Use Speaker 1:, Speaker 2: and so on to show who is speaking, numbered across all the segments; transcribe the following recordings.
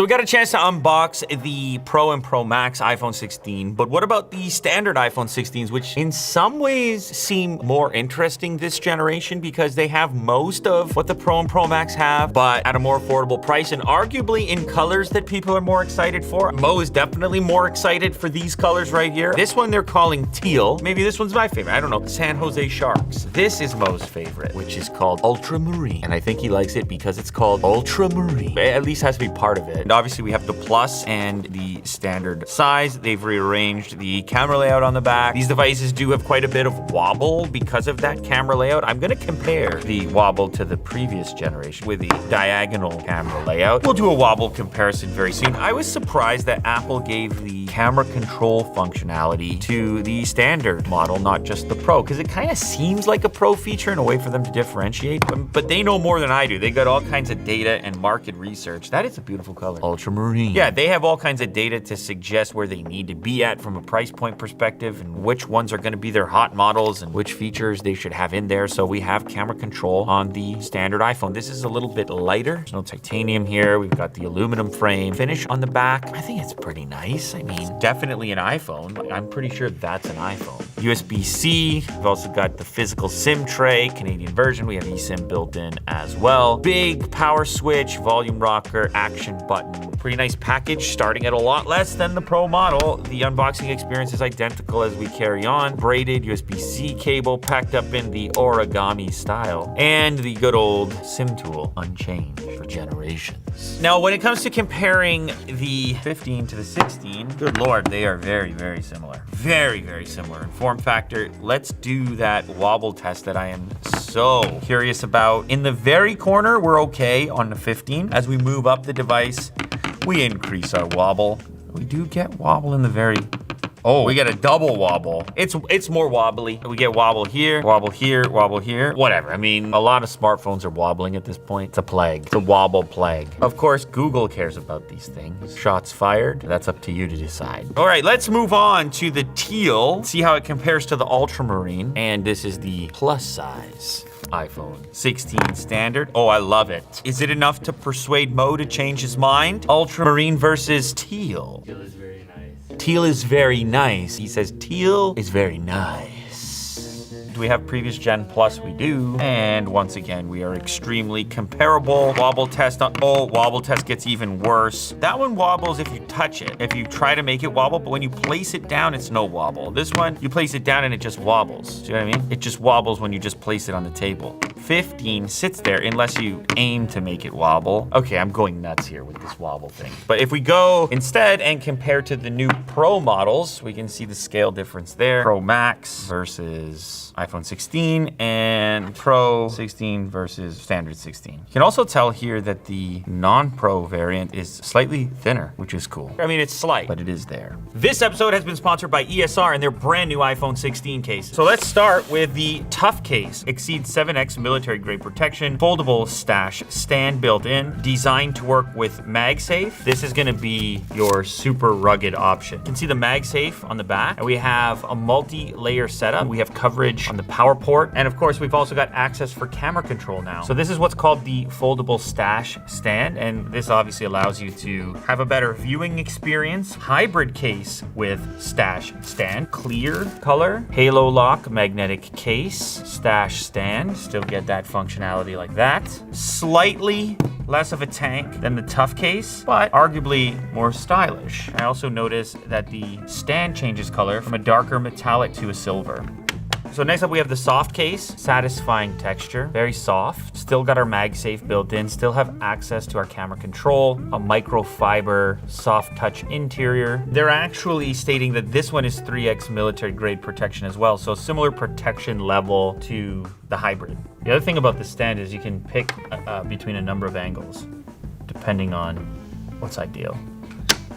Speaker 1: So we got a chance to unbox the Pro and Pro Max iPhone 16, but what about the standard iPhone 16s, which in some ways seem more interesting this generation because they have most of what the Pro and Pro Max have, but at a more affordable price and arguably in colors that people are more excited for. Mo is definitely more excited for these colors right here. This one they're calling teal. Maybe this one's my favorite. I don't know. San Jose Sharks. This is Mo's favorite, which is called Ultramarine. And I think he likes it because it's called Ultramarine. It at least has to be part of it. And obviously we have the Plus and the standard size. They've rearranged the camera layout on the back. These devices do have quite a bit of wobble because of that camera layout. I'm gonna compare the wobble to the previous generation with the diagonal camera layout. We'll do a wobble comparison very soon. I was surprised that Apple gave the camera control functionality to the standard model, not just the Pro, because it kind of seems like a Pro feature in a way for them to differentiate, but they know more than I do. They got all kinds of data and market research. That is a beautiful color. Ultramarine. Yeah, they have all kinds of data to suggest where they need to be at from a price point perspective and which ones are gonna be their hot models and which features they should have in there. So we have camera control on the standard iPhone. This is a little bit lighter. There's no titanium here. We've got the aluminum frame finish on the back. I think it's pretty nice. I mean, definitely an iPhone. I'm pretty sure that's an iPhone. USB-C. We've also got the physical SIM tray, Canadian version. We have eSIM built in as well. Big power switch, volume rocker, action button. Pretty nice package, starting at a lot less than the Pro model. The unboxing experience is identical as we carry on. Braided USB-C cable packed up in the origami style. And the good old SIM tool, unchanged for generations. Now, when it comes to comparing the 15 to the 16, good Lord, they are very, very similar. Very, very similar in form factor. Let's do that wobble test that I am so curious about. In the very corner, we're okay on the 15. As we move up the device, we increase our wobble. We do get wobble in the very... Oh, we get a double wobble. It's more wobbly. We get wobble here, wobble here, wobble here. Whatever. I mean, a lot of smartphones are wobbling at this point. It's a plague. It's a wobble plague. Of course, Google cares about these things. Shots fired. That's up to you to decide. All right, let's move on to the teal. See how it compares to the ultramarine. And this is the plus size iPhone 16 standard. Oh, I love it. Is it enough to persuade Mo to change his mind? Ultramarine versus teal.
Speaker 2: Teal is very nice.
Speaker 1: Teal is very nice. He says teal is very nice. Do we have previous gen plus? We do. And once again, we are extremely comparable. Wobble test on, oh, wobble test gets even worse. That one wobbles if you touch it. If you try to make it wobble, but when you place it down, it's no wobble. This one, you place it down and it just wobbles. See what I mean? It just wobbles when you just place it on the table. 15 sits there unless you aim to make it wobble. Okay, I'm going nuts here with this wobble thing. But if we go instead and compare to the new Pro models, we can see the scale difference there. Pro Max versus iPhone 16 and Pro 16 versus standard 16. You can also tell here that the non-Pro variant is slightly thinner, which is cool. I mean, it's slight, but it is there. This episode has been sponsored by ESR and their brand new iPhone 16 case. So let's start with the Tough case. Exceeds 7x military grade protection, foldable stash stand built in, designed to work with MagSafe. This is gonna be your super rugged option. You can see the MagSafe on the back, and we have a multi-layer setup. We have coverage on the power port, and of course we've also got access for camera control now. So this is what's called the foldable stash stand, and this obviously allows you to have a better viewing experience. Hybrid case with stash stand, clear color, halo lock magnetic case, stash stand, still get that functionality like that. Slightly less of a tank than the Tough case, but arguably more stylish. I also noticed that the stand changes color from a darker metallic to a silver. So next up we have the Soft case, satisfying texture, very soft. Still got our MagSafe built in, still have access to our camera control, a microfiber soft touch interior. They're actually stating that this one is 3x military grade protection as well, so similar protection level to the hybrid. The other thing about the stand is you can pick between a number of angles, depending on what's ideal.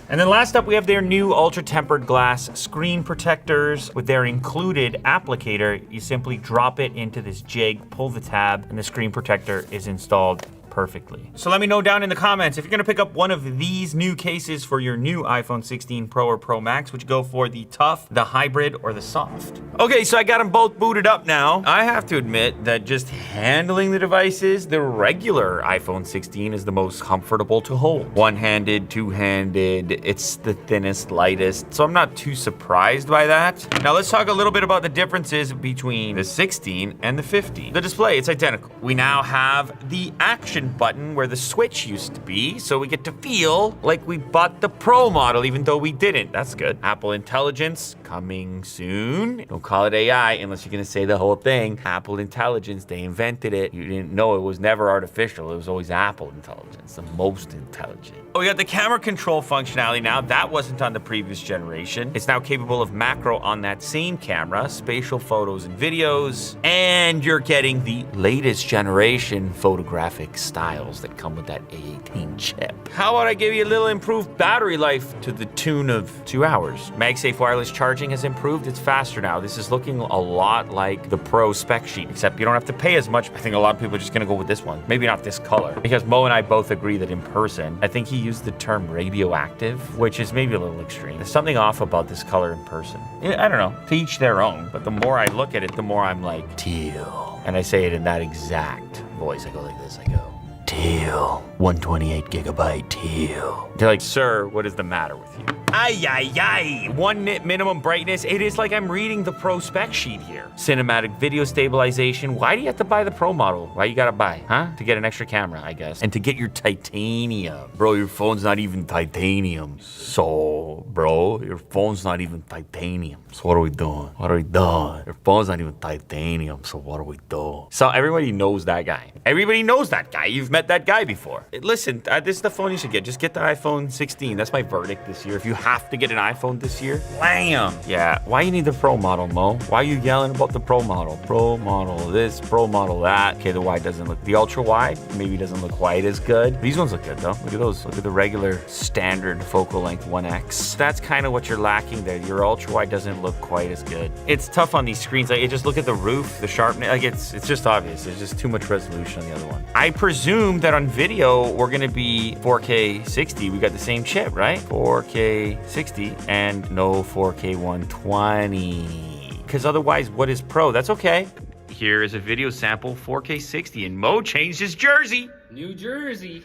Speaker 1: And then last up, we have their new ultra-tempered glass screen protectors. With their included applicator, you simply drop it into this jig, pull the tab, and the screen protector is installed perfectly. So let me know down in the comments if you're gonna pick up one of these new cases for your new iPhone 16 Pro or Pro Max. Would you go for the tough, the hybrid, or the soft? Okay, so I got them both booted up now. I have to admit that just handling the devices, the regular iPhone 16 is the most comfortable to hold. One-handed, two-handed, it's the thinnest, lightest, so I'm not too surprised by that. Now let's talk a little bit about the differences between the 16 and the 15. The display, it's identical. We now have the action button where the switch used to be, so we get to feel like we bought the Pro model even though we didn't. That's good. Apple Intelligence coming soon. Don't call it AI unless you're gonna say the whole thing. Apple Intelligence, they invented it. You didn't know it was never artificial. It was always Apple Intelligence, the most intelligent. Oh, we got the camera control functionality now. That wasn't on the previous generation. It's now capable of macro on that same camera, spatial photos and videos, and you're getting the latest generation photographic styles that come with that A18 chip. How about I give you a little improved battery life to the tune of 2 hours? MagSafe wireless charging has improved. It's faster now. This is looking a lot like the Pro spec sheet, except you don't have to pay as much. I think a lot of people are just gonna go with this one. Maybe not this color, because Mo and I both agree that in person, I think he used the term radioactive, which is maybe a little extreme. There's something off about this color in person. I don't know, to each their own, but the more I look at it, the more I'm like, teal. And I say it in that exact voice. I go like this, I go, teal, 128 gigabyte teal. They're like, sir, what is the matter with you? Ay, ay, ay. 1 nit minimum brightness. It is like I'm reading the Pro spec sheet here. Cinematic video stabilization. Why do you have to buy the Pro model? Why you gotta buy, huh? To get an extra camera, I guess. And to get your titanium. Bro, your phone's not even titanium. So, bro, your phone's not even titanium. So what are we doing? What are we doing? Your phone's not even titanium, so what are we doing? So everybody knows that guy. Everybody knows that guy. You've met that guy before. Listen, this is the phone you should get. Just get the iPhone 16. That's my verdict this year. If you have to get an iPhone this year, blam. Yeah, why you need the Pro model, Mo? Why are you yelling about the Pro model? Pro model this, Pro model that. Okay, the wide doesn't look, the ultra wide maybe doesn't look quite as good. These ones look good though. Look at those. Look at the regular standard focal length 1X. That's kind of what you're lacking there. Your ultra wide doesn't look quite as good. It's tough on these screens. Like, you just look at the roof, the sharpness. Like, it's just obvious. There's just too much resolution on the other one. I presume that on video we're gonna be 4K 60. We got the same chip, right? 4K 60 and no 4K 120. Because otherwise, what is Pro? That's okay. Here is a video sample, 4K 60, and Mo changed his jersey.
Speaker 2: New Jersey.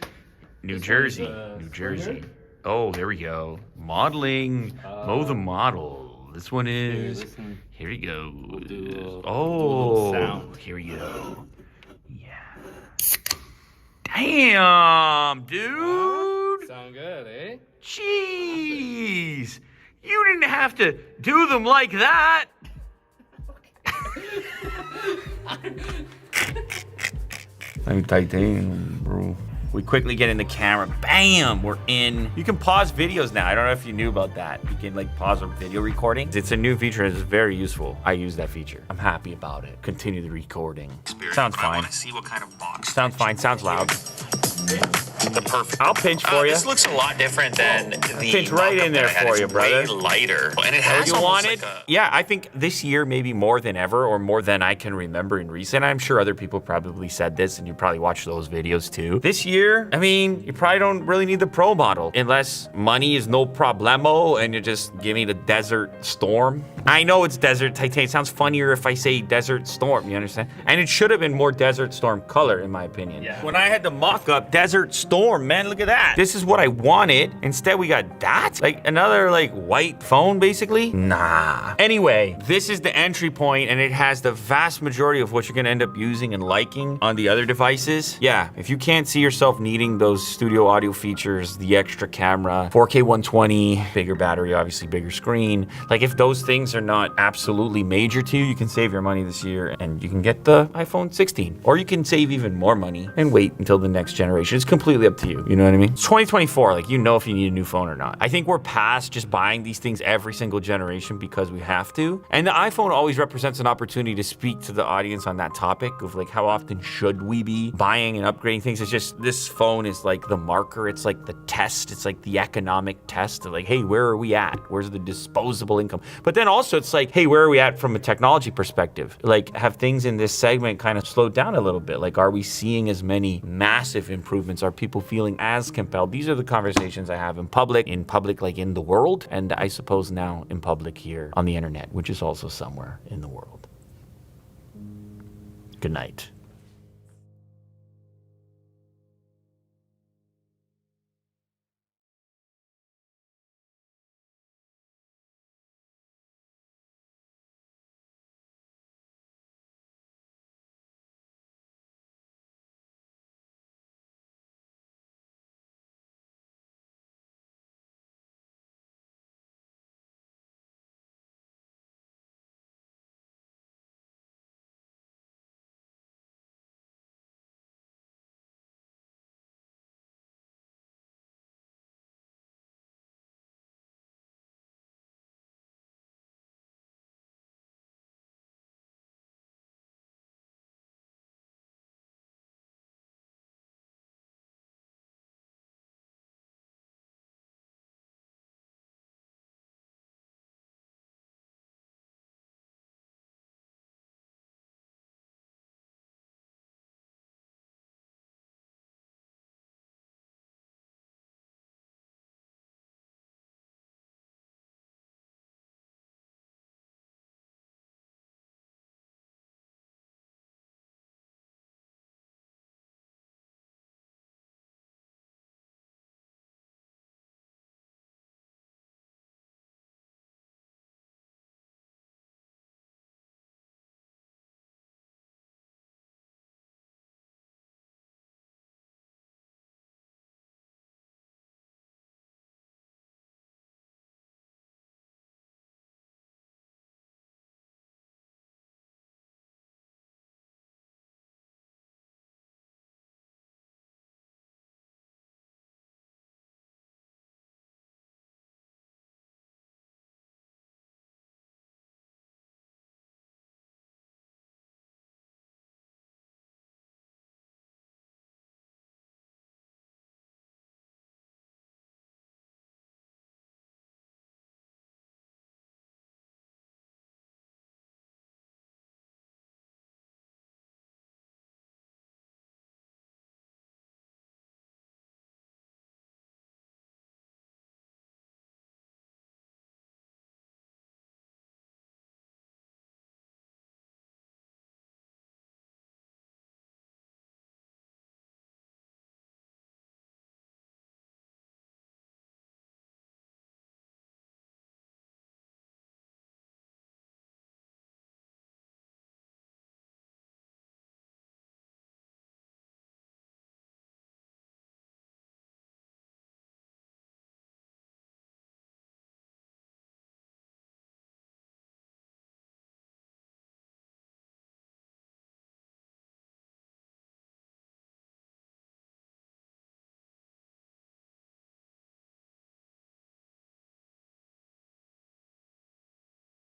Speaker 1: New Jersey. New Jersey. Oh, there we go. Modeling. Mo the model. This one is. Here we go. Oh, here we go. Yeah. Damn, dude.
Speaker 2: Sound good, eh?
Speaker 1: Jeez. You didn't have to do them like that. I'm titanium, bro. We quickly get in the camera. Bam, we're in. You can pause videos now. I don't know if you knew about that. You can like pause a video recording. It's a new feature. It's very useful. I use that feature. I'm happy about it. Continue the recording. Sounds fine. I want to see what kind of box. Sounds fine. Sounds loud. The perfect. I'll pinch for you.
Speaker 3: This looks a lot different than the
Speaker 1: pinch right in there for you, brother.
Speaker 3: Way lighter, and it has
Speaker 1: you wanted. Like yeah, I think this year maybe more than ever, or more than I can remember in recent. I'm sure other people probably said this, and you probably watched those videos too. This year, I mean, you probably don't really need the Pro model unless money is no problemo, and you just give me the Desert Storm. I know it's Desert Titanium. It sounds funnier if I say Desert Storm. You understand? And it should have been more Desert Storm color, in my opinion. Yeah. When I had the mock-up Desert Storm, man, look at that. This is what I wanted. Instead, we got that? Like another like white phone, basically? Nah. Anyway, this is the entry point, and it has the vast majority of what you're gonna end up using and liking on the other devices. Yeah, if you can't see yourself needing those studio audio features, the extra camera, 4K 120, bigger battery, obviously bigger screen. Like if those things are not absolutely major to you, you can save your money this year and you can get the iPhone 16. Or you can save even more money and wait until the next generation. It's completely up to you. You know what I mean? It's 2024, like you know if you need a new phone or not. I think we're past just buying these things every single generation because we have to. And the iPhone always represents an opportunity to speak to the audience on that topic of like how often should we be buying and upgrading things. It's just this phone is like the marker. It's like the test. It's like the economic test of like, hey, where are we at? Where's the disposable income? But then also also it's like, hey, where are we at from a technology perspective? Like, have things in this segment kind of slowed down a little bit? Like, are we seeing as many massive improvements? Are people feeling as compelled? These are the conversations I have in public like in the world, and I suppose now in public here on the internet, which is also somewhere in the world. Good night.